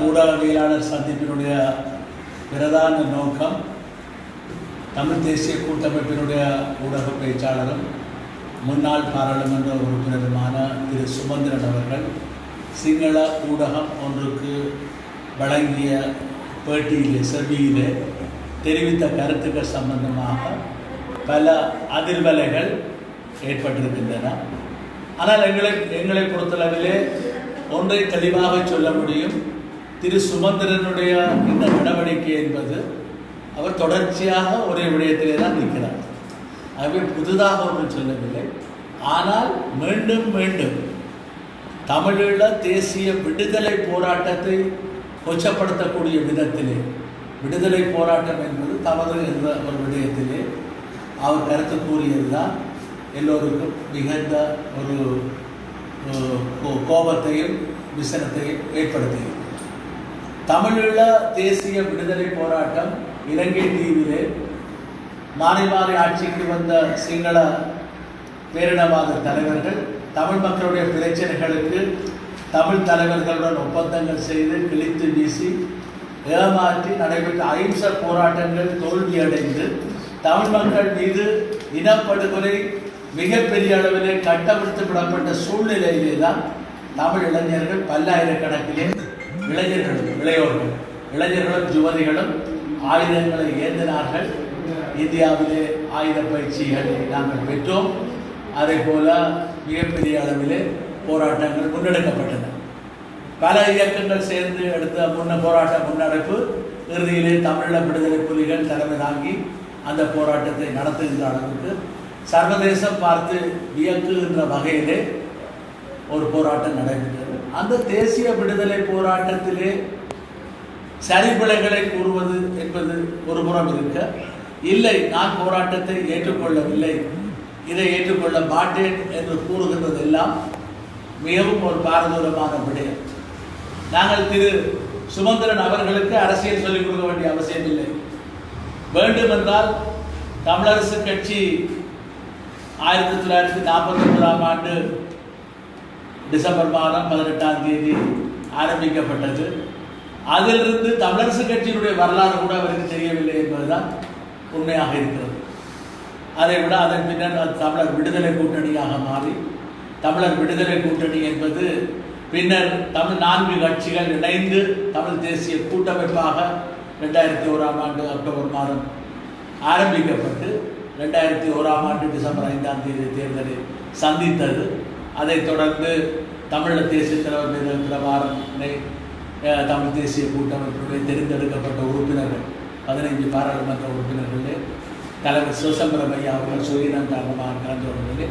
ஊடகவியலாளர் சந்திப்பினுடைய பிரதான நோக்கம் தமிழ் தேசிய கூட்டமைப்பினுடைய ஊடக பேச்சாளரும் முன்னாள் பாராளுமன்ற உறுப்பினருமான திரு சுமந்திரன் அவர்கள் சிங்கள ஊடகம் ஒன்றுக்கு வழங்கிய பேட்டியிலே செவ்வியிலே தெரிவித்த கருத்துக்கள் சம்பந்தமாக பல அதிர்வலைகள் ஏற்பட்டிருக்கின்றன. ஆனால் எங்களை பொறுத்தளவிலே ஒன்றை தெளிவாக சொல்ல முடியும். திரு சுமந்திரனுடைய இந்த நடவடிக்கை என்பது அவர் தொடர்ச்சியாக ஒரே விடயத்திலே தான் நிற்கிறார். ஆகவே புதிதாக ஒன்றும் சொல்லவில்லை. ஆனால் மீண்டும் மீண்டும் தமிழீழ தேசிய விடுதலை போராட்டத்தை கொச்சப்படுத்தக்கூடிய விதத்திலே விடுதலை போராட்டம் என்பது தவறு என்ற ஒரு விடயத்திலே அவர் கருத்து கூறியதுதான் எல்லோருக்கும் மிகுந்த ஒரு கோபத்தையும் விசனத்தையும் ஏற்படுத்தியது. தமிழீழ தேசிய விடுதலை போராட்டம் இலங்கை தீவிலே மாறி மாறி ஆட்சிக்கு வந்த சிங்கள பேரினவாத தலைவர்கள் தமிழ் மக்களுடைய பிரச்சனைகளுக்கு தமிழ் தலைவர்களுடன் ஒப்பந்தங்கள் செய்து கிழித்து வீசி ஏமாற்றி நடைபெற்ற அகிம்சை போராட்டங்கள் தோல்வியடைந்து தமிழ் மக்கள் மீது இனப்படுகொலை மிகப்பெரிய அளவிலே கட்டவிழ்த்து விடப்பட்ட சூழ்நிலையிலே தான் தமிழ் இளைஞர்கள் பல்லாயிரக்கணக்கிலே இளைஞர்களும் யுவதிகளும் ஆயுதங்களை ஏந்தினார்கள். இந்தியாவிலே ஆயுத பயிற்சிகளை நாங்கள் பெற்றோம். அதே போல மிகப்பெரிய அளவிலே போராட்டங்கள் முன்னெடுக்கப்பட்டன. பல இயக்கங்கள் சேர்ந்து எடுத்த போராட்ட முன்னெடுப்பு இறுதியிலே தமிழீழ விடுதலை புலிகள் தலைமை தாங்கி அந்த போராட்டத்தை நடத்துகின்ற அளவுக்கு சர்வதேசம் பார்த்து வியக்குகின்ற வகையிலே ஒரு போராட்டம் நடைபெற்றது. அந்த தேசிய விடுதலை போராட்டத்திலே சரிபிழைகளை கூறுவது என்பது ஒரு புறம் இருக்க, இல்லை நான் போராட்டத்தை ஏற்றுக்கொள்ளவில்லை, இதை ஏற்றுக்கொள்ள மாட்டேன் என்று கூறுகின்றதெல்லாம் மிகவும் ஒரு பாரதூரமான விடயம். நாங்கள் திரு சுமந்திரன் அவர்களுக்கு அரசியல் சொல்லிக் கொடுக்க வேண்டிய அவசியம் இல்லை. வேண்டுமென்றால் தமிழரசு கட்சி 1949 ஆண்டு டிசம்பர் மாதம் 18ஆம் தேதி ஆரம்பிக்கப்பட்டது. அதிலிருந்து தமிழரசு கட்சியினுடைய வரலாறு கூட அவருக்கு தெரியவில்லை என்பதுதான் உண்மையாக இருக்கிறது. அதை விட அதன் பின்னர் தமிழர் விடுதலை கூட்டணியாக மாறி தமிழர் விடுதலை கூட்டணி என்பது பின்னர் தமிழ் 4 கட்சிகள் இணைந்து தமிழ் தேசிய கூட்டமைப்பாக 2001ஆம் ஆண்டு அக்டோபர் மாதம் ஆரம்பிக்கப்பட்டு 2001ஆம் ஆண்டு டிசம்பர் 5ஆம் தேதி தேர்தலை சந்தித்தது. அதைத் தொடர்ந்து தமிழ் தேசிய தலைவர் மீது பிரபாரனை தமிழ் தேசிய கூட்டமைப்பினுடைய தெரிந்தெடுக்கப்பட்ட உறுப்பினர்கள் 15 பாராளுமன்ற உறுப்பினர்களே தலைவர் சிவசம்பரமையா அவர்கள் சுயநலம் காரணமாக கலந்து கொண்டதிலே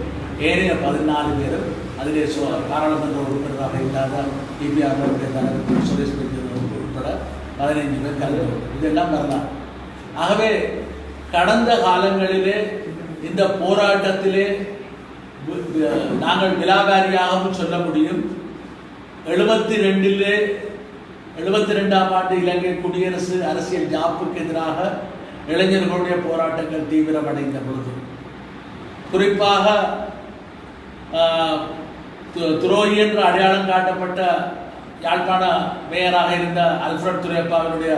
ஏனைய 14 பேரும் அதிலே பாராளுமன்ற உறுப்பினராக இல்லாத டிபிஆருடைய தலைவர் சுரேஷ் உட்பட 15 பேர் கலந்து கொண்டது. இதெல்லாம் வரலாம். ஆகவே கடந்த காலங்களிலே இந்த போராட்டத்திலே நாங்கள் விலாபாரியாகவும் சொல்ல முடியும். 72ஆம் ஆண்டு இலங்கை குடியரசு அரசியல் ஜாப்புக்கு எதிராக இளைஞர்களுடைய போராட்டங்கள் தீவிரமடைந்த பொழுது, குறிப்பாக துரோகி என்று அடையாளம் காட்டப்பட்ட யாழ்ப்பாண மேயராக இருந்த அல்ஃபிரட் துரைப்பாவினுடைய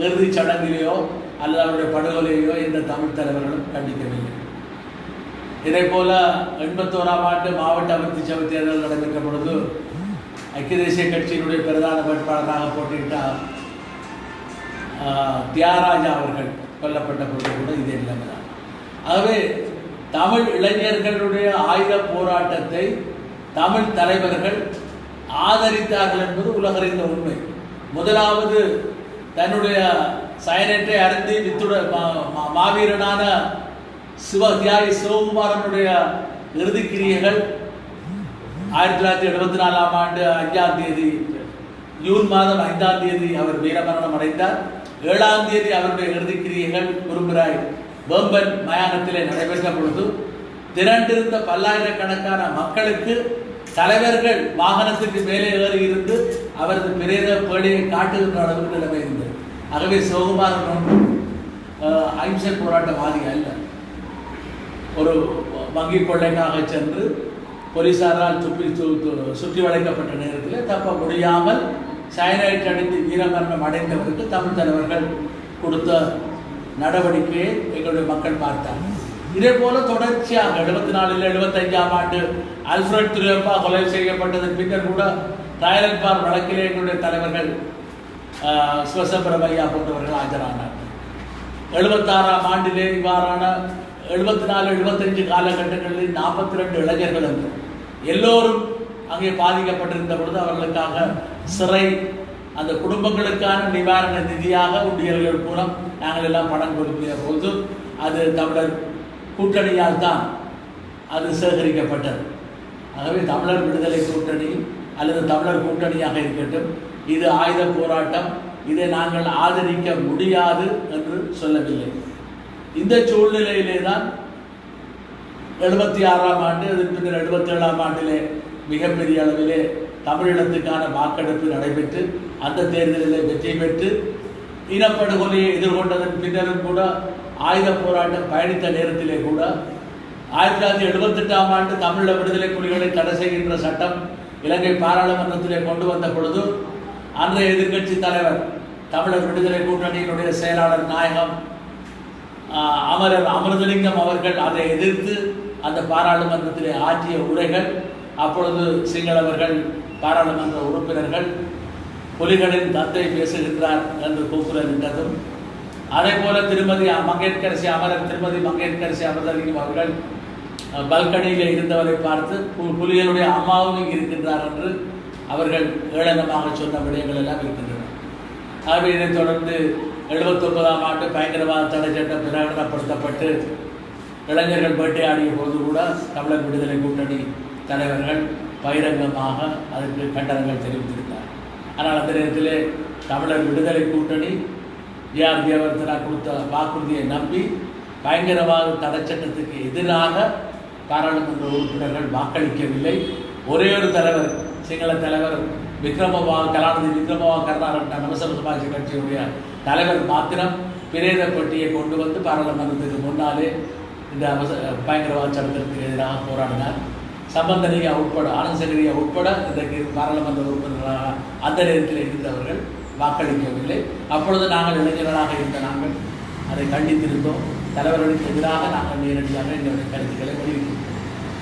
இறுதிச் சடங்கிலேயோ அல்லது அவருடைய படுகொலையோ எந்த தமிழ் தலைவர்களும் கண்டிக்கவில்லை. இதே போல 81ஆம் ஆண்டு மாவட்ட அமைச்சு சபை தேர்தல் நடைபெற்ற பொழுது ஐக்கிய தேசிய கட்சியினுடைய பிரதான வேட்பாளராக போட்டியிட்ட தியாகராஜா அவர்கள் கொல்லப்பட்ட பொழுது கூட இதே நிலைமை தான். ஆகவே தமிழ் இளைஞர்களுடைய ஆயுத போராட்டத்தை தமிழ் தலைவர்கள் ஆதரித்தார்கள் என்பது உலகறிந்த உண்மை. முதலாவது தன்னுடைய சயனேட்டை அருந்தி மாவீரனான தியாகி சிவகுமாரனுடைய இறுதிக்கிரியைகள் 1974ஆம் ஆண்டு 5ஆம் தேதி ஜூன் மாதம் 5ஆம் தேதி அவர் வீரமரணம் அடைந்தார். 7ஆம் தேதி அவருடைய இறுதிக்கிரியைகள் குரும்புராய் வேம்பன் மயானத்திலே நடைபெற்ற பொழுது திரண்டிருந்த பல்லாயிரக்கணக்கான மக்களுக்கு தலைவர்கள் வாகனத்துக்கு மேலே ஏறி இருந்து அவரது பிரேத பேழையை காட்டுகின்ற அளவுக்கு நிலைமை இருந்தது. ஆகவே சிவகுமாரன் அகிம்சை போராட்டவாதி அல்ல. ஒரு வங்கி கொள்ளைக்காக சென்று போலீசாரால் சுற்றி வளைக்கப்பட்ட நேரத்தில் தப்ப முடியாமல் சயனைட் அடித்து வீரமரணம் அடைந்தவருக்கு தமிழ் தலைவர்கள் கொடுத்த நடவடிக்கையை எங்களுடைய மக்கள் பார்த்தார். இதே போல தொடர்ச்சியாக 74 75ஆம் ஆண்டு அல்ஃபிரட் திரியப்பா கொலை செய்யப்பட்டதன் பின்னர் கூட ராயல் பார் வழக்கிலே எங்களுடைய தலைவர்கள் சிவசம்பரம் ஐயா போன்றவர்கள் ஆஜரானார். 76ஆம் ஆண்டிலே இவ்வாறான 74 75 காலகட்டங்களில் 42 இளைஞர்கள் என்று எல்லோரும் அங்கே பாதிக்கப்பட்டிருந்த பொழுது அவர்களுக்காக சிறை அந்த குடும்பங்களுக்கான நிவாரண நிதியாக உண்டியல்கள் மூலம் நாங்கள் எல்லாம் பணம் கொடுக்கிற போது அது தமிழர் கூட்டணியால் தான் அது சேகரிக்கப்பட்டது. ஆகவே தமிழர் விடுதலை கூட்டணி அல்லது தமிழர் கூட்டணியாக இருக்கட்டும், இது ஆயுத போராட்டம், இதை நாங்கள் ஆதரிக்க முடியாது என்று சொல்லவில்லை. இந்த சூழ்நிலையிலே தான் 76ஆம் ஆண்டு அதன் பின்னர் 77ஆம் ஆண்டிலே மிகப்பெரிய அளவிலே தமிழினத்துக்கான வாக்கெடுப்பு நடைபெற்று அந்த தேர்தலில் வெற்றி பெற்று இனப்படுகொலையை எதிர்கொண்டதன் பின்னரும் கூட ஆயுத போராட்டம் பயணித்த நேரத்திலே கூட 1978ஆம் ஆண்டு தமிழீழ விடுதலை புலிகளை தடை செய்கின்ற சட்டம் இலங்கை பாராளுமன்றத்திலே கொண்டு வந்த பொழுது அன்றைய எதிர்க்கட்சி தலைவர் தமிழர் விடுதலை கூட்டணியினுடைய செயலாளர் நாயகம் அமரர் அமிர்தலிங்கம் அவர்கள் அதை எதிர்த்து அந்த பாராளுமன்றத்திலே ஆற்றிய உரைகள், அப்பொழுது சிங்களவர்கள் பாராளுமன்ற உறுப்பினர்கள் புலிகளின் தந்தை பேசுகின்றார் என்று கூக்குரலிட்டதும், அதே போல திருமதி மங்கேற்கரசி அமரர் திருமதி மங்கேற்கரசி அமிர்தலிங்கம் அவர்கள் பல்கனியில் இருந்தவரை பார்த்து புலிகளுடைய அம்மாவும் இங்கு இருக்கின்றார் என்று அவர்கள் ஏளனமாக சொன்ன விடயங்கள் எல்லாம் இருக்கின்றன. ஆகவே இதைத் தொடர்ந்து 79ஆம் ஆண்டு பயங்கரவாத தடை சட்டம் பிரகடனப்படுத்தப்பட்டு இளைஞர்கள் வேட்டையாடிய போது கூட தமிழர் விடுதலை கூட்டணி தலைவர்கள் பகிரங்கமாக அதற்கு கண்டனங்கள் தெரிவித்திருந்தார். ஆனால் அந்த நேரத்திலே தமிழர் விடுதலை கூட்டணி ஜிஆர் ஜெயவர்தனா கொடுத்த வாக்குறுதியை நம்பி பயங்கரவாத தடை சட்டத்துக்கு எதிராக பாராளுமன்ற உறுப்பினர்கள் வாக்களிக்கவில்லை. ஒரே ஒரு தலைவர், சிங்கள தலைவர் கலாநிதி விக்ரமவா கருணாரட்ன நவசம சமாஜ கட்சியுடைய தலைவர் மாத்திரம் பிரேத பெட்டியை கொண்டு வந்து பாராளுமன்றத்துக்கு முன்னாலே இந்த பயங்கரவாத சட்டத்திற்கு எதிராக போராடினார். சம்பந்தனியா உட்பட ஆனந்தசங்கரியா உட்பட இன்றைக்கு பாராளுமன்ற உறுப்பினர்களாக அந்த நேரத்தில் இருந்தவர்கள் வாக்களிக்கவில்லை. அப்பொழுது நாங்கள் இளைஞர்களாக இருந்த நாங்கள் அதை கண்டித்திருந்தோம். தலைவர்களுக்கு எதிராக நாங்கள் நேரடியாக எங்களுடைய கருத்துக்களை வெளியிட்டோம்.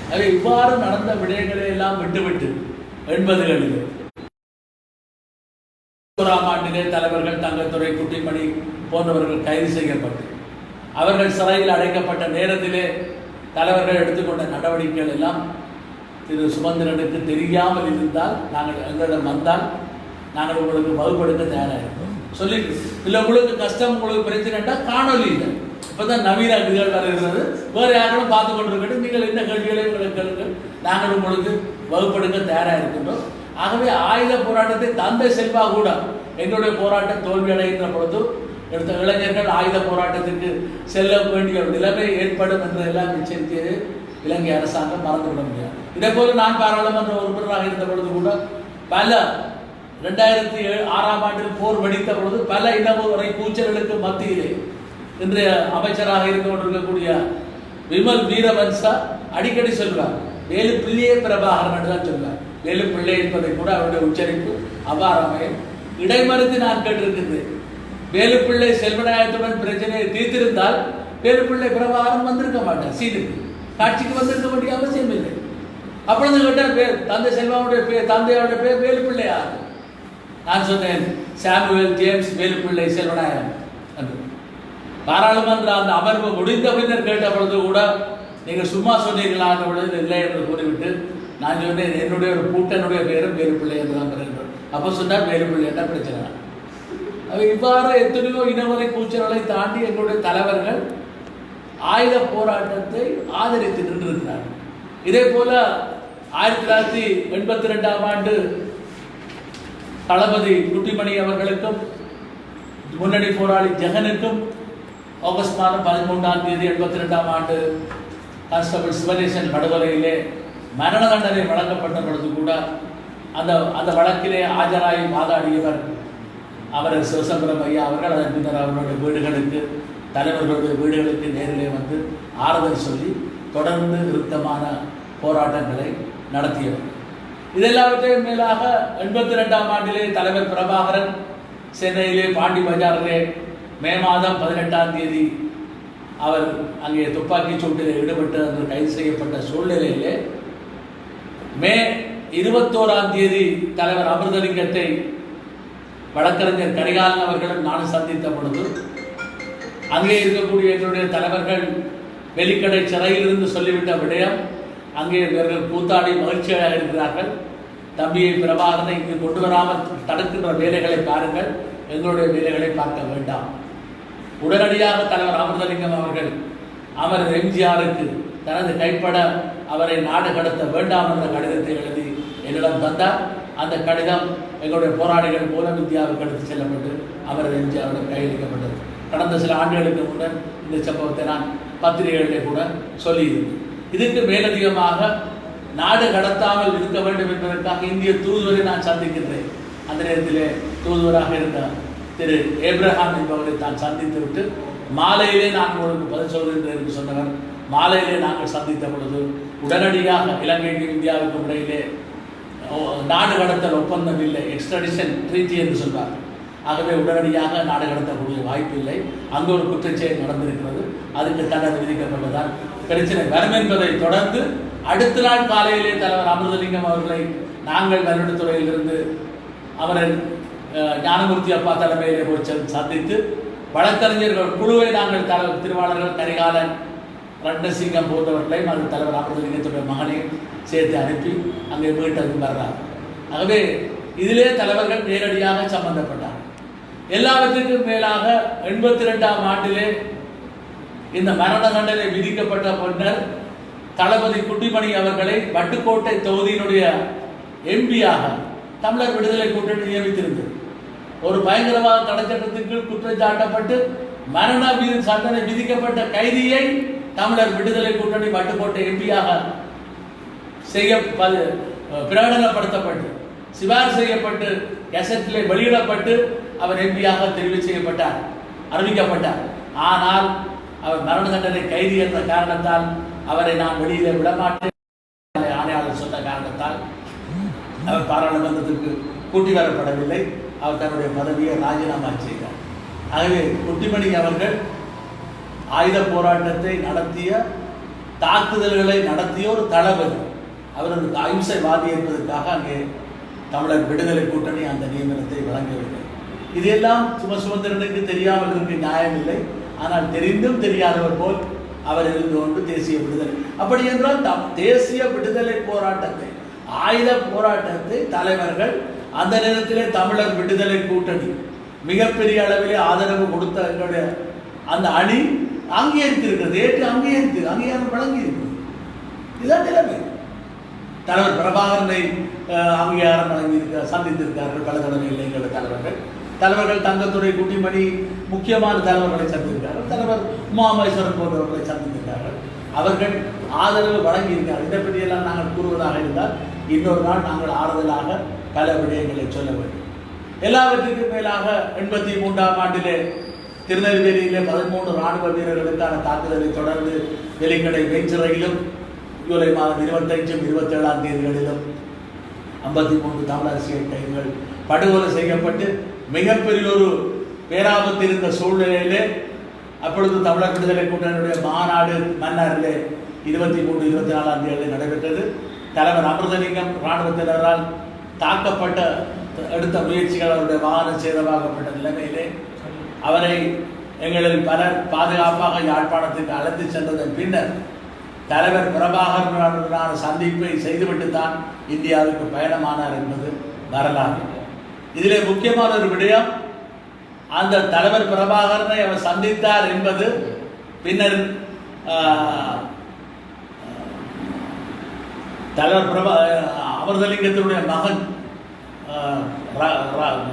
ஆகவே இவ்வாறு நடந்த விடயங்களை எல்லாம் விட்டுவிட்டு 80களில் 1ஆம் ஆண்டிலே தலைவர்கள் தங்கத்துறை குட்டிமணி போன்றவர்கள் கைது செய்யப்பட்டு அவர்கள் சிறையில் அடைக்கப்பட்ட நேரத்திலே தலைவர்கள் எடுத்துக்கொண்ட நடவடிக்கைகள் எல்லாம் திரு சுமந்திரனுக்கு தெரியாமல் இருந்தால் நாங்கள் எங்களிடம் வந்தால் நாங்கள் உங்களுக்கு வகுப்படுத்த தயாராக இருக்கோம் சொல்லி, இல்லை உங்களுக்கு கஷ்டம் உங்களுக்கு பிரச்சனைட்டா காணொலி இல்லை, இப்போதான் நவீன இதுகள் வருகிறது, வேறு யாரும் பார்த்து கொண்டிருக்கட்டும், நீங்கள் என்ன கேள்விகளை உங்களுக்கு கேளுங்கள், நாங்கள் உங்களுக்கு வகுப்படுத்த தயாராக இருக்கின்றோம். ஆகவே ஆயுத போராட்டத்தை தந்தை செல்வா கூட எங்களுடைய போராட்டம் தோல்வி அடைகின்ற பொழுது எடுத்த இளைஞர்கள் ஆயுத போராட்டத்திற்கு செல்ல வேண்டிய நிலைமை ஏற்படும் என்றெல்லாம் எச்சரித்தது இலங்கை அரசாங்கம் மறந்துவிட முடியாது. இதே போல நான் பாராளுமன்ற உறுப்பினராக இருந்த பொழுது கூட பல 2006ஆம் ஆண்டில் போர் வெடித்த பொழுது பல இனமுறை கூச்சல்களுக்கு மத்தியிலே இன்றைய அமைச்சராக இருந்து கொண்டிருக்கக்கூடிய விமல் வீரவன்சா அடிக்கடி சொல்வார், வேலு பிள்ளையே பிரபாகரன் தான் சொல்வார். வேலு பிள்ளை என்பதை கூட அவருடைய உச்சரிப்பு அவ்வாறு இடைமறுத்து நான் கேட்டிருக்கின்றேன். வேலுப்பிள்ளை செல்வநாயகத்துடன் பிரச்சனையை தீர்த்திருந்தால் வேலுப்பிள்ளை பிரபாகரன் வந்திருக்க மாட்டார், சீனுக்கு காட்சிக்கு வந்திருக்க வேண்டிய அவசியம் இல்லை. அப்பொழுது கேட்டால் பேர் தந்தை செல்வாவுடைய பேர் தந்தையோட பேர் வேலுப்பிள்ளையா? நான் சொன்னேன் சாமுவேல் ஜேம்ஸ் வேலுப்பிள்ளை செல்வநாயகன் என்று. பாராளுமன்ற அந்த அமர்வு முடிந்த பின்னர் கேட்ட பொழுது கூட நீங்கள் சும்மா சொன்னீர்களா என்ற பொழுது இல்லை என்று கூறிவிட்டு நான் சொன்னேன் என்னுடைய ஒரு கூட்டனுடைய பேரும் வேலுப்பிள்ளை என்று தான் பெறுகின்றோம். அப்போ சொன்னார் வேலுப்பிள்ளை என்ன பிரச்சனை. அவை இவ்வாறு எத்தனையோ இனவரை கூச்சல்களை தாண்டி எங்களுடைய தலைவர்கள் ஆயுத போராட்டத்தை ஆதரித்து நின்றிருக்கிறார்கள். இதே போல 1982ஆம் ஆண்டு தளபதி குட்டிமணி அவர்களுக்கும் முன்னணி போராளி ஜெகனுக்கும் ஆகஸ்ட் மாதம் 13ஆம் தேதி 82ஆம் ஆண்டு கான்ஸ்டபிள் சிவனேசன் படுகொலையிலே மரண தண்டனை வழங்கப்பட்ட பொழுது கூட அந்த வழக்கிலே ஆஜராகி வாதாடியவர் அமரர் சிவசம்பரம் ஐயா அவர்கள் அதன் பின்னர் அவர்களுடைய வீடுகளுக்கு தலைவர்களுடைய வீடுகளுக்கு நேரிலே வந்து ஆறுதல் சொல்லி தொடர்ந்து நிறுத்தமான போராட்டங்களை நடத்தியவர். இதெல்லாவற்றையும் மேலாக 82ஆம் ஆண்டிலே தலைவர் பிரபாகரன் சென்னையிலே பாண்டி பஜாரிலே மே மாதம் 18ஆம் தேதி அவர் அங்கே துப்பாக்கி சூட்டில் ஈடுபட்டு அன்று கைது செய்யப்பட்ட சூழ்நிலையிலே மே 21ஆம் தேதி தலைவர் அமிர்தலிங்கத்தை வழக்கறிஞர் கரிகாலன் அவர்களும் நான் சந்தித்த பொழுது அங்கே இருக்கக்கூடிய எங்களுடைய தலைவர்கள் வெளிக்கடை சிறையிலிருந்து சொல்லிவிட்ட விடயம், அங்கே இவர்கள் கூத்தாடி மகிழ்ச்சியாக இருக்கிறார்கள், தம்பியை பிரபாகரனை இங்கு கொண்டு வராமல் தடுக்கின்ற வேலைகளை பாருங்கள், எங்களுடைய வேலைகளை பார்க்க வேண்டாம். உடனடியாக தலைவர் அமிர்தலிங்கம் அவர்கள் அமரர் எம்ஜிஆருக்கு தனது கைப்பட அவரை நாடு கடத்த வேண்டாம் என்ற கடிதத்தை எழுதி என்னிடம் தந்தார். அந்த கடிதம் எங்களுடைய போராளிகள் மூலம் இந்தியாவுக்கு எடுத்து செல்லப்பட்டு அமரர் எம்ஜிஆருடன் கையளிக்கப்பட்டது. கடந்த சில ஆண்டுகளுக்கு முன்னர் இந்த சம்பவத்தை நான் பத்திரிகைகளிலே கூட சொல்லியிருந்தேன். இதுக்கு மேலதிகமாக நாடு கடத்தாமல் இருக்க வேண்டும் என்பதற்காக இந்திய தூதுவரை நான் சந்திக்கின்றேன். அந்த நேரத்திலே தூதுவராக இருந்த திரு ஏப்ரஹாம் என்பவரை தான் சந்தித்து விட்டு மாலையிலே நான் உங்களுக்கு பதில் சொல்கின்றேன் என்று சொன்னவர். மாலையிலே நாங்கள் சந்தித்த பொழுது உடனடியாக இலங்கைக்கும் இந்தியாவுக்கும் இடையிலே நாடு கடத்தல் ஒப்பந்தம் இல்லை, எக்ஸ்ட்ரடிஷன் ட்ரீட்டி என்று சொல்வார். ஆகவே உடனடியாக நாடு கடத்தக்கூடிய வாய்ப்பு இல்லை. அங்கு ஒரு குற்றச்செயல் நடந்திருக்கிறது, அதுக்கு தண்டனை விதிக்கப்பட்டதால் பிரச்சனை வரும் என்பதை தொடர்ந்து அடுத்த நாள் காலையிலே தலைவர் அமிர்தலிங்கம் அவர்களை நாங்கள் வருடத்துறையிலிருந்து அவரை ஞானமூர்த்தி அப்பா தலைமையிலே போய் சந்தித்து வழக்கறிஞர்கள் குழுவை நாங்கள் திருவாளர்கள் கரிகாலன் ரட்னசிங்கம் போன்றவர்களையும் அது தலைவர் அமிர்தலிங்கத்துடைய மகனையும் சேர்த்து அனுப்பி அங்கே மீட்டதுக்கு வர்றார். ஆகவே இதிலே தலைவர்கள் நேரடியாக சம்பந்தப்பட்டார். எல்லாவற்றுக்கும் மேலாக 82ஆம் ஆண்டிலே இந்த மரண தண்டனை விதிக்கப்பட்ட பின்னர் தளபதி குட்டிமணி அவர்களை வட்டுக்கோட்டை தொகுதியினுடைய எம்பியாக தமிழர் விடுதலை கூட்டணி நியமித்திருந்தது. ஒரு பயங்கரவாத தடைச்சட்டத்திற்கு குற்றம் சாட்டப்பட்டு மரண தண்டனை விதிக்கப்பட்ட கைதியை தமிழர் விடுதலை கூட்டணி வட்டுக்கோட்டை எம்பியாக பிரகடனப்படுத்தப்பட்டு சிபாரிசு செய்யப்பட்டு கெசட்டிலே வெளியிடப்பட்டு அவர் எம்பியாக தெரிவு செய்யப்பட்டார், அறிவிக்கப்பட்டார். ஆனால் அவர் மரண தண்டனை கைதி என்ற காரணத்தால் அவரை நான் வெளியில விடமாட்டேன் ஆணையாளர் சொன்ன காரணத்தால் அவர் பாராளுமன்றத்திற்கு கூட்டி வரப்படவில்லை. அவர் தன்னுடைய பதவியை ராஜினாமா செய்தார். ஆகவே குட்டிமணி அவர்கள் ஆயுத போராட்டத்தை நடத்திய, தாக்குதல்களை நடத்திய ஒரு தளபதி. அவர் ஒரு அகிம்சைவாதி என்பதற்காக அங்கே தமிழர் விடுதலை கூட்டணி அந்த நியமனத்தை வழங்கவில்லை. இதெல்லாம் சுமந்திரனுக்கு தெரியாமல் இருக்க நியாயம் இல்லை. ஆனால் தெரிந்தும் தெரியாதவர் போல் அவர் இருந்து கொண்டு தேசிய விடுதலை, அப்படி என்றால் தேசிய விடுதலை போராட்டத்தை, ஆயுத போராட்டத்தை தலைவர்கள் அந்த நேரத்திலே தமிழர் விடுதலை கூட்டணி மிகப்பெரிய அளவிலே ஆதரவு கொடுத்த எங்களுடைய அந்த அணி அங்கீகரித்திருக்கிறது, ஏற்று அங்கீகாரம் வழங்கி இருக்கிறது. இதுதான் நிலைமை. தலைவர் பிரபாகரனை அங்கீகாரம் வழங்கியிருக்க சந்தித்திருக்கிறார்கள் பல தடவைகள் எங்களுடைய தலைவர்கள் தங்கத்துறை குட்டிமணி முக்கியமான தலைவர்களை சந்தித்திருக்கிறார்கள். தலைவர் உமாமேஸ்வரன் போன்றவர்களை சந்தித்திருக்கிறார்கள். அவர்கள் ஆதரவு வழங்கியிருக்கிறார்கள். இதை பற்றியெல்லாம் நாங்கள் கூறுவதாக இருந்தால் இன்னொரு நாள் நாங்கள் ஆறுதலாக பல விடயங்களை சொல்ல வேண்டும். எல்லாவற்றுக்கும் மேலாக 83ஆம் ஆண்டிலே திருநெல்வேலியிலே 13 இராணுவ வீரர்களுக்கான தாக்குதலை தொடர்ந்து வெளிக்கடை வெஞ்சிறையிலும் ஜூலை மாதம் 25, 27ஆம் தேதிகளிலும் 53 தமிழ் அரசியல் கைதிகள் படுகொலை செய்யப்பட்டு மிகப்பெரிய ஒரு பேராபத்து இருந்த சூழ்நிலையிலே அப்பொழுது தமிழர் விடுதலை கூட்டணியுடைய மாநாடு மன்னாரிலே 23, 24ஆம் தேதியில் நடைபெற்றது. தலைவர் அமிர்தலிங்கம் இராணுவத்தினரால் தாக்கப்பட்ட எடுத்த முயற்சிகள் அவருடைய வாகனம் சேதமாகப்பட்ட நிலைமையிலே அவரை எங்களில் பலர் பாதுகாப்பாக யாழ்ப்பாணத்துக்கு அழைத்து சென்றதன் பின்னர் தலைவர் பிரபாகரனுடனான சந்திப்பை செய்துவிட்டு தான் இந்தியாவுக்கு பயணமானார் என்பது வரலாறு. இதிலே முக்கியமான ஒரு விடயம், அந்த தலைவர் பிரபாகரனை அவர் சந்தித்தார் என்பது பின்னர் தலைவர் அமிர்தலிங்கத்தினுடைய மகன்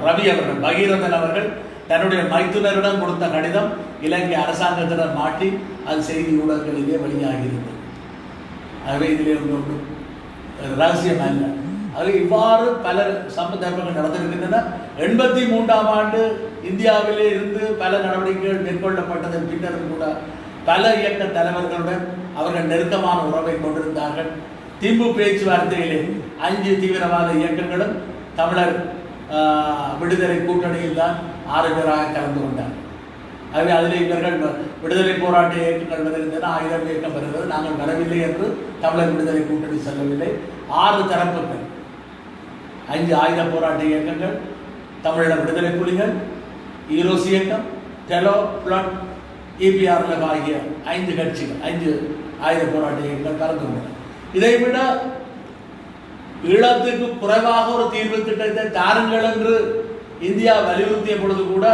ரவி அவர்கள், பகீரதன் அவர்கள் தன்னுடைய மைத்துனரிடம் கொடுத்த கடிதம் இலங்கை அரசாங்கத்திடம் மாட்டி அது செய்தி ஊடகங்களிலே வெளியாகியிருந்தது. ஆகவே இதிலே ஒன்று ரகசியம் அல்ல. ஆக இவ்வாறு பல சந்தர்ப்பங்கள் நடந்திருக்கின்றன. 83ஆம் ஆண்டு இந்தியாவிலே இருந்து பல நடவடிக்கைகள் மேற்கொள்ளப்பட்டதன் பின்னரும் கூட பல இயக்க தலைவர்களுடன் அவர்கள் நெருக்கமான உறவை கொண்டிருந்தார்கள். திம்பு பேச்சுவார்த்தையிலே 5 தீவிரவாத இயக்கங்களும் தமிழர் விடுதலை கூட்டணியில் தான் 6 பேராக கலந்து கொண்டார். ஆகவே அதில் இவர்கள் விடுதலை போராட்ட இயக்கங்கள் வருகின்றன, ஆயுதம் இயக்கம் வருகிறது, நாங்கள் வரவில்லை என்று தமிழர் விடுதலை கூட்டணி செல்லவில்லை. 6 தரப்புகள், 5 ஆயுத போராட்ட இயக்கங்கள், தமிழீழ விடுதலை புலிகள், ஈரோஸ் இயக்கம், டெலோ, பிளட், EPRF ஆகிய 5 கட்சிகள், 5 ஆயுத போராட்ட இயக்கங்கள் கலந்து கொண்டன. இதைவிட ஈழத்துக்கு குறைவாக ஒரு தீர்வு திட்டத்தை தாருங்கள் என்று இந்தியா வலியுறுத்திய பொழுது கூட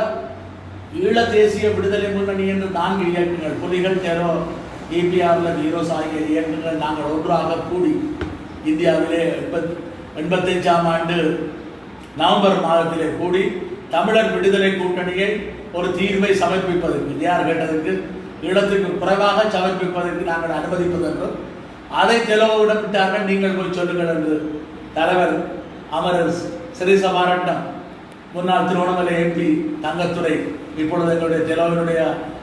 ஈழ தேசிய விடுதலை முன்னணி என்று 4 இயக்கங்கள், புலிகள், டெரோ, EPRF, ஈரோஸ் ஆகிய இயக்கங்கள் நாங்கள் ஒன்றாக கூடி இந்தியாவிலே 85ஆம் ஆண்டு நவம்பர் மாதத்திலே கூடி தமிழர் விடுதலை கூட்டணியை ஒரு தீர்வை சமர்ப்பிப்பதற்கு, யார் கேட்டதற்கு, ஈழத்துக்கு குறைவாக சமர்ப்பிப்பதற்கு நாங்கள் அனுமதிப்பது என்றும் அதை செலவுடன் விட்டார்கள், நீங்கள் போய் சொல்லுங்கள் என்று தலைவர் அமரர் சிறிசமாரட்டம், முன்னாள் திருவண்ணாமலை MP தங்கத்துறை, இப்பொழுது எங்களுடைய செலவினுடைய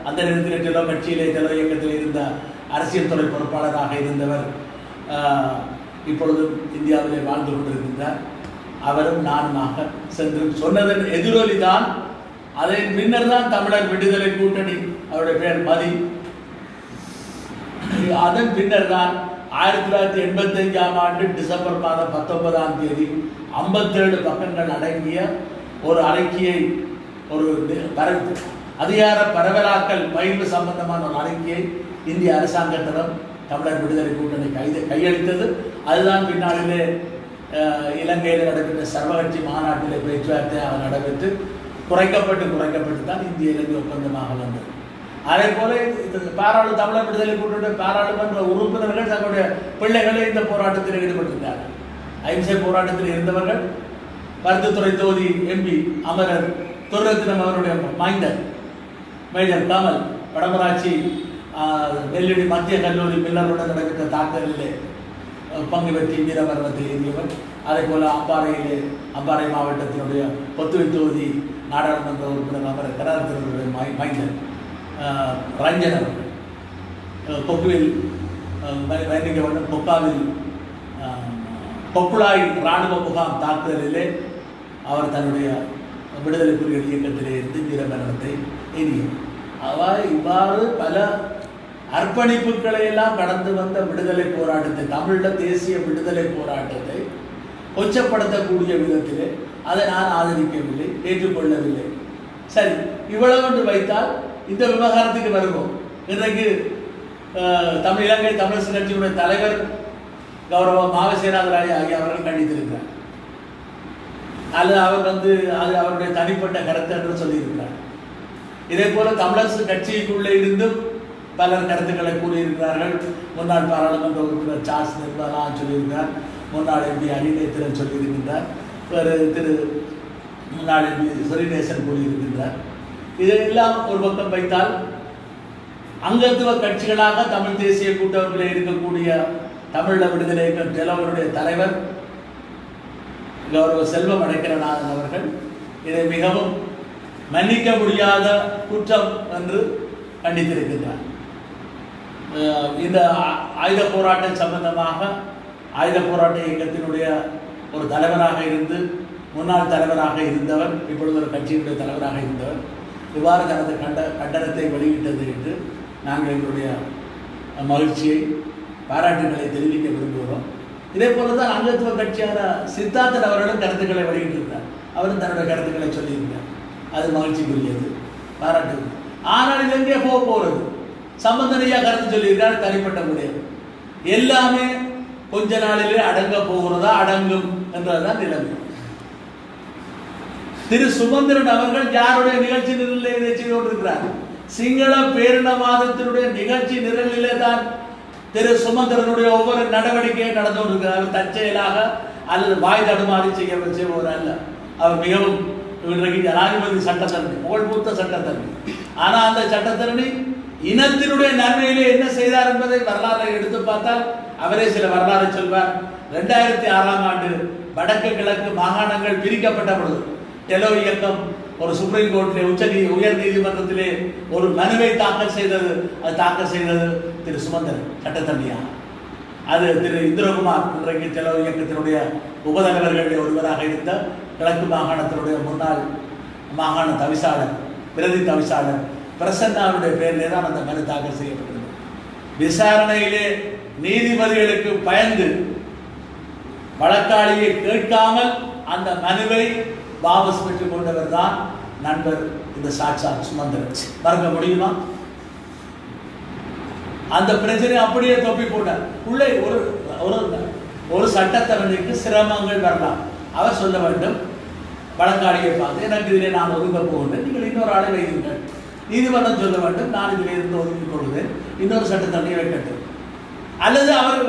அந்த நேரத்தில் செலவு கட்சியிலே செலவு இயக்கத்தில் இருந்த அரசியல் துறை பொறுப்பாளராக இருந்தவர் இப்பொழுது இந்தியாவிலே வாழ்ந்து கொண்டிருக்கின்றார். அவரும் நானுமாக சென்று சொன்னதன் எதிரொலிதான். அதன் பின்னர் தான் தமிழர் விடுதலை கூட்டணி, அவருடைய பெயர் மதி, அதன் பின்னர் தான் 1985ஆம் ஆண்டு டிசம்பர் மாதம் 19ஆம் தேதி 57 பக்கங்கள் அடங்கிய ஒரு அறிக்கையை, ஒரு அதிகார பரவலாக்கல் பயிர்வு சம்பந்தமான ஒரு அறிக்கையை இந்திய அரசாங்கத்திடம் தமிழர் விடுதலை கூட்டணி கையளித்தது. அதுதான் பின்னாளிலே இலங்கையில் நடைபெற்ற சர்வகட்சி மாநாட்டிலே பேச்சுவார்த்தையாக நடைபெற்று குறைக்கப்பட்டு தான் இந்திய இலங்கை ஒப்பந்தமாக வந்தது. அதே போல தமிழர் விடுதலை கூட்டணி பாராளுமன்ற உறுப்பினர்கள் தங்களுடைய பிள்ளைகளை இந்த போராட்டத்தில் ஈடுபட்டிருந்தார்கள். அஹிம்சை போராட்டத்தில் இருந்தவர்கள் பருத்தித்துறை தொகுதி MP அமரர் துரைரத்தினம் அவருடைய மைந்தர் மேஜர் கமல் வடமராட்சி நெல்லிடி மத்திய கல்லூரி பின்னருடன் நடைபெற்ற தாக்குதலிலே பங்கு பெற்றி வீரமரணத்தில் ஏறியவர். அதே போல அம்பாறை மாவட்டத்தினுடைய பொத்துவை தொகுதி நாடாளுமன்ற உறுப்பினர் அமரர் கருணாநிதியினுடைய மைந்தர் ரஞ்சன் அவர்கள் கொக்குவில் பொக்காவில் பொக்குழாய் இராணுவ முகாம் தாக்குதலிலே அவர் தன்னுடைய விடுதலை புலிகள் இயக்கத்திலே இருந்து வீரமரணத்தை எண்ணியவர். இவ்வாறு பல அர்ப்பணிப்புகளை எல்லாம் கடந்து வந்த விடுதலை போராட்டத்தை, தமிழீழ தேசிய விடுதலை போராட்டத்தை கொச்சப்படுத்தக்கூடிய விதத்திலே அதை நான் ஆதரிக்கவில்லை, ஏற்றுக்கொள்ளவில்லை. சரி, இவ்வளவு வைத்தால் இந்த விவகாரத்துக்கு வருவோம். இன்றைக்கு இலங்கை தமிழரசு கட்சியுடைய தலைவர் கௌரவ மாவசேனாதராய் ஆகிய அவர்கள் கண்டித்திருக்கிறார், அல்லது அவர் அது அவருடைய தனிப்பட்ட கருத்து என்று சொல்லியிருக்கிறார். இதே போல தமிழரசு கட்சிக்குள்ளே இருந்தும் பலர் கருத்துக்களை கூறியிருக்கிறார்கள். முன்னாள் பாராளுமன்ற உறுப்பினர் சார்ஸ் நிர்மலா சொல்லியிருக்கிறார், முன்னாள் MP அனிநேத்திரன் சொல்லியிருக்கின்றார், முன்னாள் MP ஸ்ரீநேசன் கூறியிருக்கின்றார். இதையெல்லாம் ஒரு பக்கம் வைத்தால் அங்கத்துவ கட்சிகளாக தமிழ் தேசிய கூட்டமைப்பில் இருக்கக்கூடிய தமிழீழ விடுதலை இயக்கம் டெலோவருடைய தலைவர் கௌரவ செல்வம் அடைக்கலநாதன் அவர்கள் இதை மிகவும் மன்னிக்க முடியாத குற்றம் என்று கண்டித்திருக்கின்றார். இந்த ஆயுத போராட்டம் சம்பந்தமாக ஆயுத போராட்ட இயக்கத்தினுடைய ஒரு தலைவராக இருந்து முன்னாள் தலைவராக இருந்தவர், இப்பொழுது ஒரு கட்சியினுடைய தலைவராக இருந்தவர் இவ்வாறு தனது கண்டனத்தை வெளியிட்டது என்று நாங்கள் எங்களுடைய மகிழ்ச்சியை பாராட்டுகளை தெரிவிக்க விரும்புகிறோம். இதே போல தான் அங்கத்துவ கட்சியான சித்தார்த்தன் அவர்களும் கருத்துக்களை வெளியிட்டிருந்தார், அவரும் தன்னுடைய கருத்துக்களை சொல்லியிருந்தார். அது மகிழ்ச்சிக்குரியது, பாராட்டு. ஆனால் இலங்கை போகிறது சம்பந்தனையா கருத்து சொல்லியிருக்கார், தனிப்பட்ட முடியாது. எல்லாமே கொஞ்ச நாளிலே அடங்க போகிறதா, அடங்கும் என்றதுதான் நிலைமை. திரு சுமந்திரன் அவர்கள் யாருடைய நிகழ்ச்சி நிரலிலே இதை செய்து கொண்டிருக்கிறார்? சிங்கள பேரினவாதத்தினுடைய நிகழ்ச்சி நிரலிலே தான் திரு சுமந்திரனுடைய ஒவ்வொரு நடவடிக்கையும் நடந்து கொண்டிருக்கிறார். தற்செயலாக அல்லது வாய் தடுமாறி செய்பவர் அல்ல. அவர் மிகவும் இன்றைக்கு ஜனாதிபதி சட்டத்தரணி, புகழ்பூத்த சட்டத்தரணி. ஆனால் அந்த சட்டத்தரணி இனத்தினுடைய நன்மையிலே என்ன செய்தார் என்பதை வரலாறை எடுத்து பார்த்தால் அவரே சில வரலாறை சொல்வார். 2006ஆம் ஆண்டு வடக்கு கிழக்கு மாகாணங்கள் பிரிக்கப்பட்ட பொழுது டெலோ இயக்கம் ஒரு சுப்ரீம் கோர்ட்டிலே உயர் நீதிமன்றத்திலே ஒரு மனுவை தாக்கல் செய்தது. அது தாக்கல் செய்தது திரு சுமந்திரன் சட்டத்தரணியாக. அது திரு இந்திரகுமார் இன்றைக்கு செலவு இயக்கத்தினுடைய உபதலைவர்களில் ஒருவராக இருந்த கிழக்கு மாகாணத்தினுடைய முன்னாள் மாகாண தவிசாளர் பிரதி தவிசாளர் பிரசன்னாவுடைய பெயரிலே தான் அந்த மனு தாக்கல் செய்யப்பட்டது. விசாரணையிலே நீதிபதிகளுக்கு பயந்து வழக்காளியை கேட்காமல் அந்த மனுவை வாபஸ் பெற்றுக் கொண்டவர் தான் நண்பர் இந்த சாட்சாத் சுமந்திரன். மறக்க முடியுமா? அந்த பிரச்சனை அப்படியே தொப்பி போட்டார். உள்ளே ஒரு சட்டத்தரணிக்கு சிரமங்கள் வரலாம். அவர் சொல்ல வேண்டும், வழக்காளியை பார்த்து எனக்கு இதிலே நான் ஒதுங்க போகின்றேன், நீங்கள் இன்னொரு ஆளை வையுங்கள். நீதிமன்றம் சொல்ல வேண்டும், நான் இதில் இருந்து ஒதுங்கிக் கொள்கிறேன், இன்னொரு சட்டத்தரணியை வைக்கட்டும். அல்லது அவர்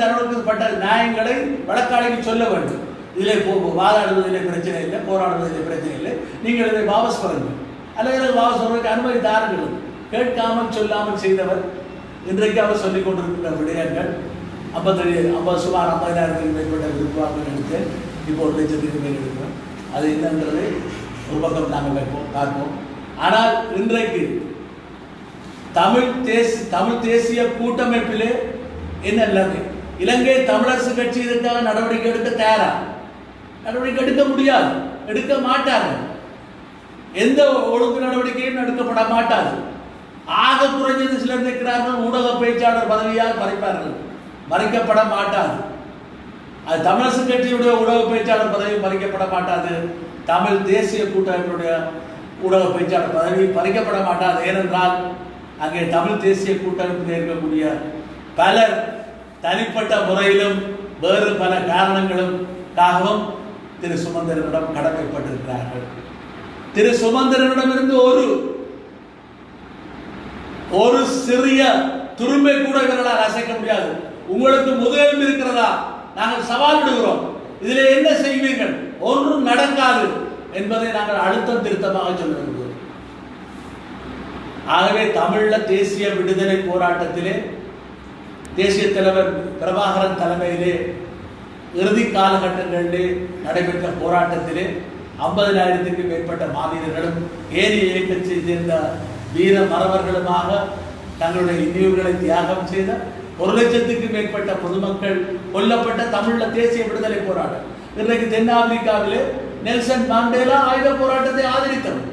தனக்கு பட்ட நியாயங்களை வழக்காளிக்கு சொல்ல வேண்டும். இதிலே வாதாடுவதிலே பிரச்சனை இல்லை, போராடுவதிலே பிரச்சனை இல்லை, நீங்கள் இதை வாபஸ் பெறுங்கள் அல்லது வாபஸ் பெறுவதற்கு அனுமதி தாருங்கள். கேட்காமல் சொல்லாமல் செய்தவர் இன்றைக்கு அவர் சொல்லிக் கொண்டிருக்கிற விடயங்கள் 50 சுமார் 50,000 மேற்பட்ட விருப்பாக்கள் எடுத்து இப்போ 1 லட்சத்துக்கு மேல் எடுக்கிறோம். அது என்னன்றது ஒரு பக்கம் நாங்கள் பார்ப்போம். ஆனால் இன்றைக்கு தமிழ் தேசிய கூட்டமைப்பிலே என்ன இலங்கை இலங்கை தமிழரசு கட்சி இதற்காக நடவடிக்கை எடுக்க தயாரா? நடவடிக்கை எடுக்க முடியாது, எடுக்க மாட்டார்கள். எந்த ஒழுங்கு நடவடிக்கையும் எடுக்கப்பட மாட்டாது. ஆக குறைஞ்சது சிலர் நிற்கிறார்கள், ஊடக பேச்சாளர் பதவியாக மறைப்பார்கள், மறைக்கப்பட மாட்டாது. அது தமிழரசு கட்சியுடைய ஊடக பேச்சாளர் பதவி மறைக்கப்பட மாட்டாது. தமிழ் தேசிய கூட்டமைப்புடைய ஊடக பேச்சாளர் பதவி பறிக்கப்பட மாட்டாது. ஏனென்றால் அங்கே தமிழ் தேசிய கூட்டமைப்பில் இருக்கக்கூடிய பலர் தனிப்பட்ட முறையிலும் வேறு பல காரணங்களுக்காகவும் திரு சுமந்திரனிடம் கடமைப்பட்டிருக்கிறார்கள். திரு சுமந்திரனிடமிருந்து ஒரு சிறிய துரும்பை கூட இவர்களால் அசைக்க முடியாது. உங்களுக்கு முதலும் இருக்கிறதா? நாங்கள் சவால் விடுகிறோம், இதில் என்ன செய்வீர்கள்? ஒன்றும் நடக்காது என்பதை நாங்கள் அழுத்தம் திருத்தமாக சொல்ல விடுகிறோம். ஆகவே தமிழ தேசிய விடுதலை போராட்டத்திலே தேசிய தலைவர் பிரபாகரன் தலைமையிலே இறுதி காலகட்டங்களிலே நடைபெற்ற போராட்டத்திலே 50,000க்கு மேற்பட்ட மாவீரர்களும் ஏனைய இயக்கத்தை சேர்ந்த வீர மறவர்களுமாக தங்களுடைய இன்னுயிர்களை தியாகம் செய்த 1 லட்சத்துக்கு மேற்பட்ட பொதுமக்கள் கொல்லப்பட்ட தமிழ தேசிய விடுதலை போராட்டம். இன்றைக்கு தென்னாப்பிரிக்காவிலே நெல்சன் மாண்டேலா ஆயுத போராட்டத்தை ஆதரித்தவர்.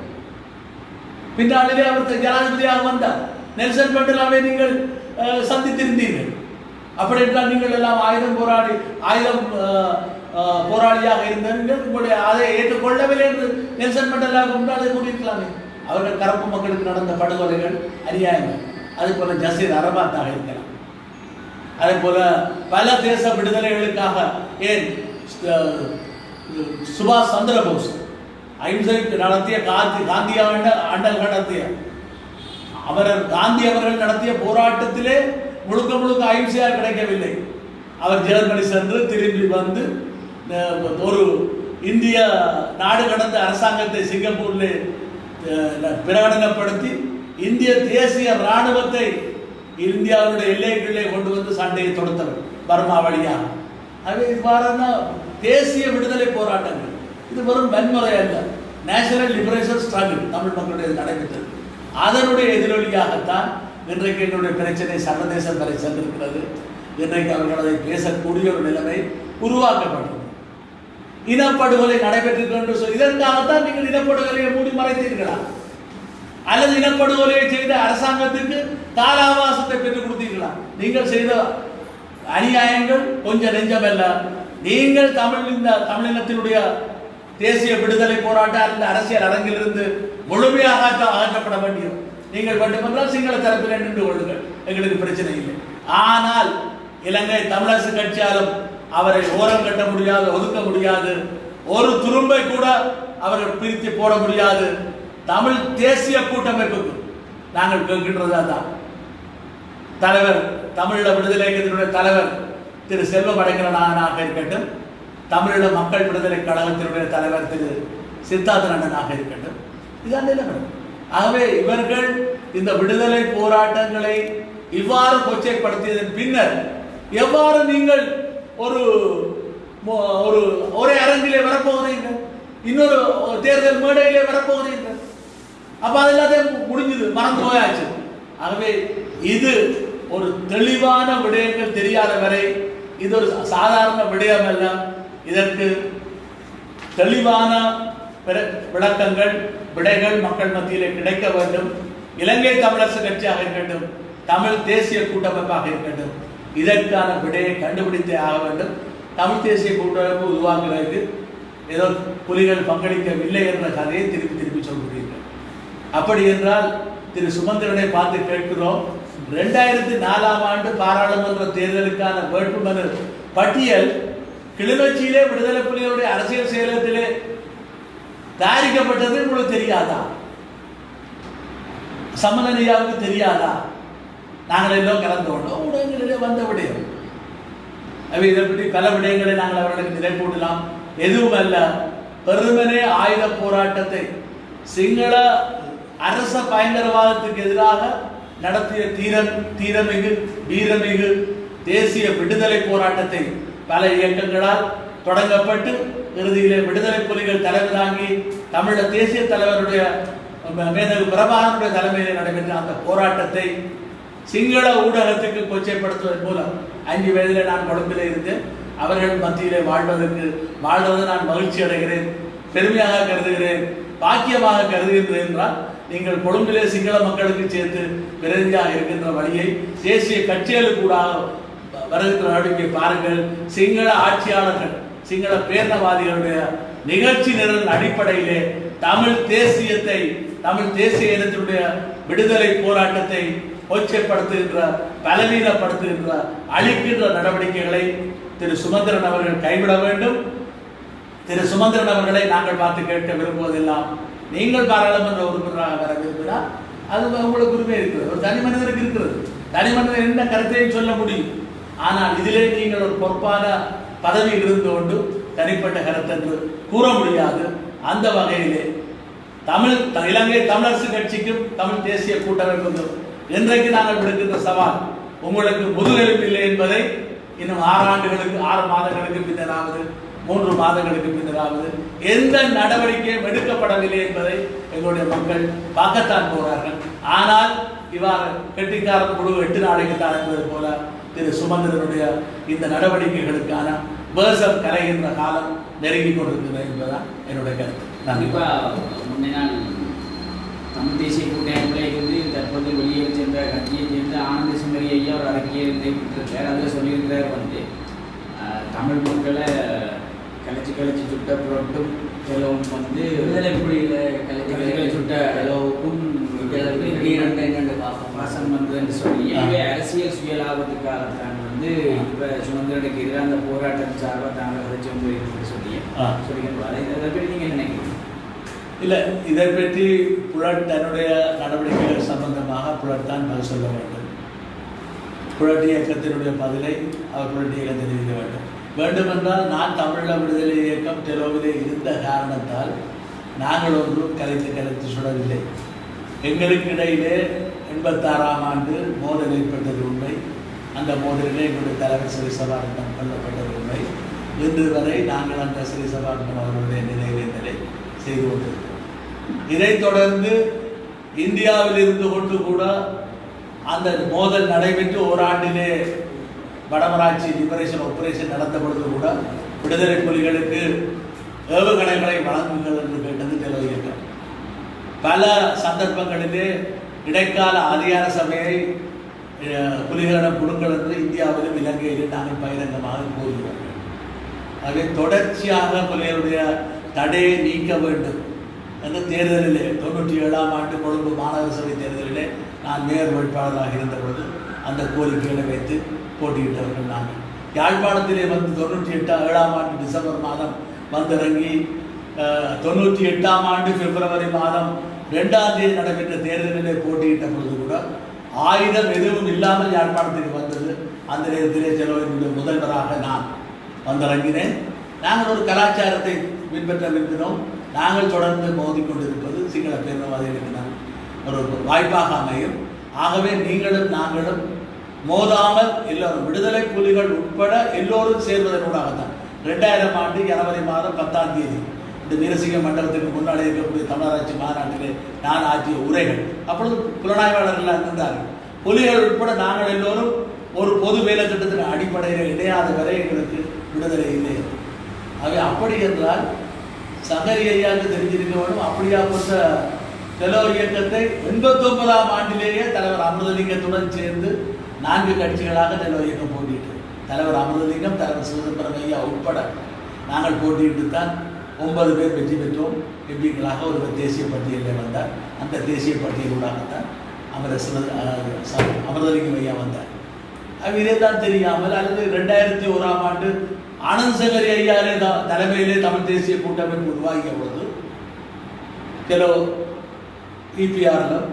பின்னாளிலே அவர் ஜனாதிபதியாக வந்தார். நெல்சன் மண்டேலாவை நீங்கள் சந்தித்திருந்தீர்கள். அப்படி என்றால் நீங்கள் எல்லாம் ஆயுதம் போராளியாக இருந்தீர்கள், உங்களுடைய அதை ஏற்றுக்கொள்ளவில்லை என்று நெல்சன் மண்டேலாவுக்கு முன்னாலே கூறியிருக்கலாமே. அவர்கள் கருப்பு மக்களுக்கு நடந்த படுகொலைகள், அநியாயங்கள். அதே போல ஜசீர் அரபாத்தாக இருக்கலாம். அதே போல பல தேச விடுதலைகளுக்காக ஏன் சுபாஷ் சந்திர போஸ் அஹிம்சைக்கு நடத்திய அண்டல் நடத்திய காந்தி அவர்கள் நடத்திய போராட்டத்திலே முழுக்க அஹிம்சையாக கிடைக்கவில்லை. அவர் ஜெர்மனி சென்று திரும்பி வந்து ஒரு இந்திய நாடு கடந்த அரசாங்கத்தை சிங்கப்பூரில் பிரகடனப்படுத்தி இந்திய தேசிய இராணுவத்தை இந்தியாவுடைய எல்லைக்குள்ளே கொண்டு வந்து சண்டையை தொடுத்தவர் பர்மா வழியாக. அது இவ்வாறான தேசிய விடுதலை போராட்டங்கள் இது வெறும் வன்முறை அல்ல, நேஷனல் லிபரேஷன் ஸ்ட்ரகிள் தமிழ் மக்களுடைய நடைபெற்றது. அதனுடைய எதிரொலியாகத்தான் இன்றைக்கு எங்களுடைய பிரச்சனை சர்வதேசம் வரை சென்றிருக்கிறது. இன்றைக்கு அவர்கள் அதை பேசக்கூடிய ஒரு நிலைமை உருவாக்கப்பட்டது. இனப்படுகொலை நடைபெற்று என்று சொல்லி இதற்காகத்தான் நீங்கள் இனப்படுகொலையை மூடி மறைத்தீர்களா? அல்லது இனப்படுகொலையை செய்த அரசாங்கத்துக்கு கால அவகாசத்தை பெற்றுக் கொடுத்தீர்களா? நீங்கள் செய்த அநியாயங்கள் கொஞ்சம் நெஞ்சமல்ல. நீங்கள் தமிழினத்தினுடைய தேசிய விடுதலை போராட்ட அந்த அரசியல் அரங்கிலிருந்து முழுமையாக அகற்றப்பட வேண்டியது. நீங்கள் வேண்டுமென்றால் சிங்கள தரப்பில் நின்று கொள்ளுங்கள், எங்களுக்கு பிரச்சனை இல்லை. ஆனால் இலங்கை தமிழரசு கட்சியாலும் அவரை ஓரம் கட்ட முடியாது, ஒதுக்க முடியாது. ஒரு துரும்பை கூட அவர்கள் பிரித்து போட முடியாது. தமிழ் தேசிய கூட்டமைப்புக்கு நாங்கள் கேட்கின்றது தான். தலைவர் தமிழீழ விடுதலை இயக்கத்தினுடைய தலைவர் திரு செல்வம் அடைக்கலனாக இருக்கட்டும், தமிழீழ மக்கள் விடுதலை கழகத்தினுடைய தலைவர் திரு சித்தார்த்த அண்ணனாக இருக்கட்டும், இதுதான் நிலைமை. ஆகவே இவர்கள் இந்த விடுதலை போராட்டங்களை இவ்வாறு கொச்சைப்படுத்தியதன் பின்னர் எவ்வாறு நீங்கள் ஒரே அரங்கிலே வரப்போகிறீர்கள், இன்னொரு தேர்தல் மேடையிலே வரப்போகிறீர்கள்? அப்ப அது எல்லாத்தையும் முடிஞ்சது, மறந்து போயாச்சு. ஆகவே இது ஒரு தெளிவான விடயங்கள் தெரியாத வரை இது ஒரு சாதாரண விடயம் அல்ல. இதற்கு தெளிவான விளக்கங்கள் விடைகள் மக்கள் மத்தியிலே கிடைக்க வேண்டும். இலங்கை தமிழரசு கட்சியாக இருக்கட்டும், தமிழ் தேசிய கூட்டமைப்பாக இருக்கட்டும், இதற்கான விடையை கண்டுபிடித்தே ஆக வேண்டும். தமிழ் தேசிய கூட்டமைப்பு உருவாக்குவதற்கு ஏதோ புலிகள் பங்களிக்கவில்லை என்ற கதையை திருப்பி திருப்பி சொல்கிறீர்கள். அப்படி என்றால் திரு சுமந்திரனை பார்த்து கேட்கிறோம், 2004ஆம் ஆண்டு பாராளுமன்ற தேர்தலுக்கான வேட்புமனு பட்டியல் கிளிநொச்சியிலே விடுதலை புலிகளுடைய அரசியல் செயலகத்திலே தயாரிக்கப்பட்டது உங்களுக்கு தெரியாதா? சம்மதனியாவுக்கு தெரியாதா? நாங்கள் எல்லாம் கலந்து கொண்டோம், ஊடகங்களிலே வந்த விடயம். இதை பற்றி பல விடயங்களை நாங்கள் அவர்களுக்கு நினைப்பூட்டலாம். எதுவும் அல்ல, பெருமனே ஆயுத போராட்டத்தை சிங்கள அரச பயங்கரவாதத்துக்கு எதிராக நடத்திய தீரமிகு வீரமிகு தேசிய விடுதலை போராட்டத்தை பல இயக்கங்களால் தொடங்கப்பட்டு இறுதியிலே விடுதலை புலிகள் தலைமை தாங்கி தமிழ தேசிய தலைவருடைய மேதகு பிரபாகரனுடைய தலைமையில் நடைபெற்ற அந்த போராட்டத்தை சிங்கள ஊடகத்துக்கு கொச்சைப்படுத்துவதன் மூலம் 5 வயதில் நான் கொழும்பிலே இருந்து அவர்கள் மத்தியிலே வாழ்வதை நான் மகிழ்ச்சி அடைகிறேன், பெருமையாக கருதுகிறேன், பாக்கியமாக கருதுகின்றேன் என்றால் நீங்கள் கொழும்பிலே சிங்கள மக்களுக்கு சேர்த்து பிரதியாக இருக்கின்ற வழியை தேசிய கட்சிகளுக்கு கூட வருகின்ற நடவடிக்கை பாருங்கள். சிங்கள ஆட்சியாளர்கள் சிங்கள பேரணவாதிகளுடைய நிகழ்ச்சி நிரல் அடிப்படையிலே தமிழ் தேசியத்தை தமிழ் தேசிய இனத்தினுடைய விடுதலை போராட்டத்தை கொச்சைப்படுத்துகின்ற பலவீனப்படுத்துகின்ற அழிக்கின்ற நடவடிக்கைகளை திரு சுமந்திரன் அவர்கள் கைவிட வேண்டும். திரு சுமந்திரன் அவர்களை நாங்கள் பார்த்து கேட்க விரும்புவதெல்லாம், நீங்கள் பாராளுமன்ற உறுப்பினராக வர விரும்பினால் அது உங்களுக்கு உரிமை இருக்கிறது, ஒரு தனி மனிதருக்கு இருக்கிறது. தனி மனிதர் என்ன கருத்தையும் சொல்ல முடியும். ஆனால் இதிலே நீங்கள் ஒரு பொறுப்பான பதவியில் இருந்து கொண்டு தனிப்பட்ட கருத்தென்று கூற முடியாது. அந்த வகையிலே இலங்கை தமிழரசு கட்சிக்கும் தமிழ் தேசிய கூட்டமைப்புக்கும் இன்றைக்கு நாங்கள் விடுக்கின்ற சவால், உங்களுக்கு முதுகெலும்பு இல்லை என்பதை இன்னும் 6 மாதங்களுக்கு பின்னராவது 3 மாதங்களுக்கு பின்னராவது எந்த நடவடிக்கையும் எடுக்கப்படவில்லை என்பதை எங்களுடைய மக்கள் பார்க்கத்தான் போகிறார்கள். ஆனால் இவ்வாறு கெட்டிக்காரன் குழு 8 நாளைக்கு தான் என்பது போல திரு சுமந்திரனுடைய இந்த நடவடிக்கைகளுக்கான பேசம் கலைகின்ற காலம் நெருங்கி கொண்டிருக்கிறது என்பதுதான் என்னுடைய கருத்து. முன்னே நாள் தமிழ் தேசிய கூட்டமைப்பில் இருந்து தற்போது வெளியே சென்ற கட்சியை சேர்ந்த ஆனந்த சுந்தரி ஐயா ஒரு அறிக்கையை விட்டிருக்கார். அதில் சொல்லியிருக்கிறார் தமிழ் மக்களை கலைச்சி சுட்ட புரட்டும் செலவும் விடுதலை புலியில் கலைச்சி சுட்ட செலவுக்கும் வாசம் என்று சொல்லி அரசியல் சுயலாபத்துக்காகத்தான் இப்போ சுமந்திரனுக்கு எதிராக அந்த போராட்டம் சார்பாக தாங்கள் கதைச்சு வந்து சொல்லியிருப்பாரு. இதை பற்றி நீங்கள் என்ன நினைக்கிறீங்க? இல்லை, இதை பற்றி புலட் தன்னுடைய நடவடிக்கைகள் சம்பந்தமாக புலட் தான் பதில் சொல்ல வேண்டும். புலட் இயக்கத்தினுடைய பதிலை அவர் புலட் இயக்கம் தெரிவிக்க வேண்டுமென்றால் நான் தமிழக விடுதலை இயக்கம் தெலுவிலே இருந்த காரணத்தால் நாங்கள் ஒன்றும் கலைத்து சுடவில்லை. எங்களுக்கு இடையிலே 86ஆம் ஆண்டு மோதல் ஏற்பட்டது உண்மை. அந்த மோதலிலே எங்களுடைய தலைவர் ஸ்ரீ சபாரட்னம் கொல்லப்பட்டது உண்மை. இன்று வரை நாங்கள் அந்த ஸ்ரீ சபாரட்னம் அவர்களுடைய நினைவேந்தலை செய்து கொண்டிருக்கிறோம். இதைத் தொடர்ந்து இந்தியாவில் இருந்து கொண்டு கூட அந்த மோதல் நடைபெற்று ஓராண்டிலே வடமராட்சி லிபரேஷன் ஆபரேஷன் நடந்த பொழுது கூட விடுதலை புலிகளுக்கு ஏவுகணைகளை வழங்குங்கள் என்று கேட்டது தெலுங்கு. பல சந்தர்ப்பங்களிலே இடைக்கால அதிகார சபையை புலிகளிடம் கொடுங்கள் என்று இந்தியாவிலும் இலங்கையிலும் நாங்கள் பகிரங்கமாக கூறுகிறோம். ஆகவே தொடர்ச்சியாக புலிகளுடைய தடையை நீக்க வேண்டும் என்று தேர்தலிலே 97ஆம் ஆண்டு கொழும்பு மாநகர சபை தேர்தலிலே நான் மேயர் வேட்பாளராக இருந்த பொழுது அந்த கோரிக்கைகளை வைத்து போட்டியிட்டவர்கள் நாங்கள். யாழ்ப்பாணத்திலே 98ஆம் ஆண்டு டிசம்பர் மாதம் வந்திறங்கி 98ஆம் ஆண்டு பிப்ரவரி மாதம் 2ஆம் தேதி நடைபெற்ற தேர்தலிலே போட்டியிட்ட பொழுது கூட ஆயுதம் எதுவும் இல்லாமல் யாழ்ப்பாணத்துக்கு வந்தது. அந்த நேரத்திலே செலவினுடைய முதல்வராக நான் வந்திறங்கினேன். நாங்கள் ஒரு கலாச்சாரத்தை பின்பற்ற விரும்பினோம். நாங்கள் தொடர்ந்து மோதிக்கொண்டிருப்பது சிங்கள பேரவாதிகளுக்கு ஒரு வாய்ப்பாக அமையும். ஆகவே நீங்களும் நாங்களும் மோதாமல் எல்லோரும் விடுதலை புலிகள் உட்பட எல்லோரும் சேர்வதனூடாகத்தான் 2000 ஆண்டு ஜனவரி மாதம் 10ஆம் தேதி இந்த வீரசிங்க மண்டலத்துக்கு முன்னாடி இருக்கக்கூடிய தமிழராட்சி மாநாட்டிலே நான் ஆற்றிய உரைகள், அப்பொழுது புலனாய்வாளர்கள் இருந்தார்கள். புலிகள் உட்பட நாங்கள் எல்லோரும் ஒரு பொது வேலை திட்டத்தின் அடிப்படையில் இணையாத வரை எங்களுக்கு விடுதலை இல்லை. ஆகவே அப்படி என்றால் சங்கரி ஐயாவுக்கு தெரிஞ்சிருக்க வேண்டும். அப்படியாப்பட்ட செலோ இயக்கத்தை 89ஆம் ஆண்டிலேயே தலைவர் அமிர்தலிங்கத்துடன் சேர்ந்து 4 கட்சிகளாக செலோ இயக்கம் போட்டியிட்டு, தலைவர் அமிர்தலிங்கம், தலைவர் சிதம்பரம் ஐயா உட்பட நாங்கள் போட்டியிட்டு தான் 9 பேர் வெற்றி பெற்றோம். எம்பிக்களாக ஒருவர் தேசிய பட்டியலில் வந்தார். அந்த தேசிய பட்டியலூடாகத்தான் அமிர்தலிங்கம் ஐயா வந்தார். அது இதெல்லாம் தெரியாமல் அல்லது 2001ஆம் ஆண்டு ஆனந்த் சங்கரி ஐயாவே தலைமையிலே தமிழ் தேசிய கூட்டமைப்பு உருவாகிய பொழுது செலோ இபிஆரில்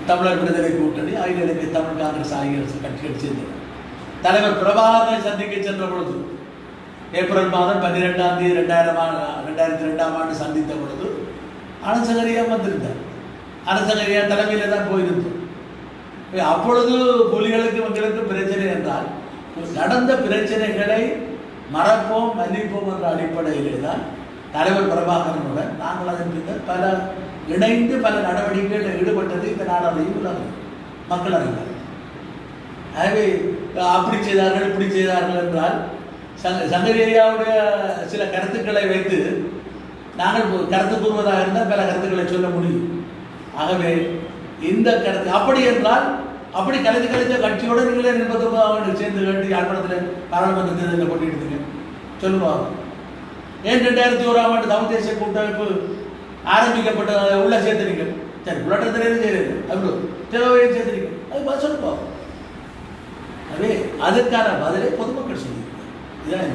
தமிழர் விடுதலை கூட்டணி ஆகிய தமிழ் காங்கிரஸ் ஆகிய கட்சிகள் சேர்ந்தது. தலைவர் பிரபாகரனை சந்திக்க சென்ற பொழுது ஏப்ரல் மாதம் 12ஆம் தேதி 2002ஆம் ஆண்டு சந்தித்த பொழுது ஆனந்த் சங்கரியா வந்திருந்தார். ஆனந்த் சங்கரியா தலைமையில் தான் போயிருந்தோம். அப்பொழுது புலிகளுக்கு மக்களுக்கு பிரச்சனை என்றால் நடந்த பிரச்சனைகளை மறப்போம் மன்னிப்போம் என்ற அடிப்படையிலே தான் தலைவர் பிரபாகரனுடன் நாங்கள் அதன் பின்னர் பல இணைந்து பல நடவடிக்கைகளில் ஈடுபட்டது இந்த நாடாளையும் உலகம் மக்கள் அறிஞர். ஆகவே அப்படி செய்தார்கள் இப்படி செய்தார்கள் என்றால் சங்கரி ஐயாவுடைய சில கருத்துக்களை வைத்து நாங்கள் கருத்து கூறுவதாக இருந்தால் பல கருத்துக்களை சொல்ல முடியும். ஆகவே இந்த கருத்து அப்படி என்றால் அப்படி கலைத்து கட்சியோடு நீங்களே 89ஆம் ஆண்டு சேர்ந்து கட்டி யாழ்ப்பாணத்தில் பாராளுமன்ற தேர்தலில் போட்டியிடுங்க சொல்லுவாங்க. ஏன் 2001ஆம் ஆண்டு தமிழ் தேசிய கூட்டமைப்பு ஆரம்பிக்கப்பட்ட உள்ள சேர்த்துறீங்க? சரி, உள்ளடத்திலேருந்து செய்யறது அவ்வளோ தேவையை சேர்த்துறீங்க, அது பதில் சொல்லுவாங்க. அதே அதற்கான பதிலை பொதுமக்கள் சொல்லியிருக்காங்க. இதுதான்